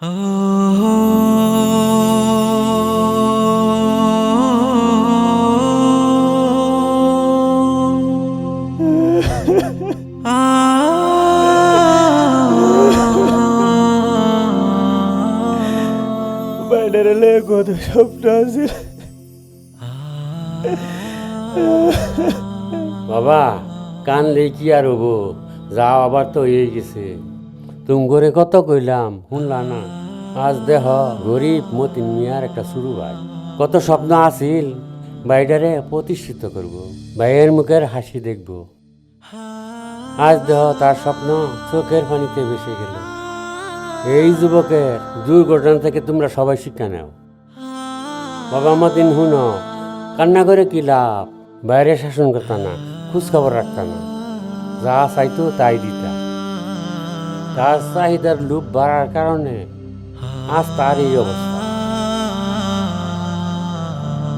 বাইরে লে কত স্বপ্ন আছে। বাবা কানলে কি আর হবো, যাও আবার তো হয়ে গেছে। তুম করে কত কইলাম শুনলা না। আজ দেহ গরিব মতিন মিয়ার একটা শুরু ভাই, কত স্বপ্ন আছিল বাইডারে প্রতিষ্ঠিত করব, ভাইয়ের মুখের হাসি দেখব। আজ দেহ তার স্বপ্ন চোখের পানিতে ভেসে গেল। এই যুবকের দুর্ঘটনা থেকে তোমরা সবাই শিক্ষা নাও। বাবা মতিন হুনো, কান্না করে কি লাভ, বাইরে শাসন করতা না, খোঁজ খবর রাখতা না, যা চাইতো তাই দিতা। তার চাহিদার লোভ বাড়ার কারণে আজ তার এই অবস্থা।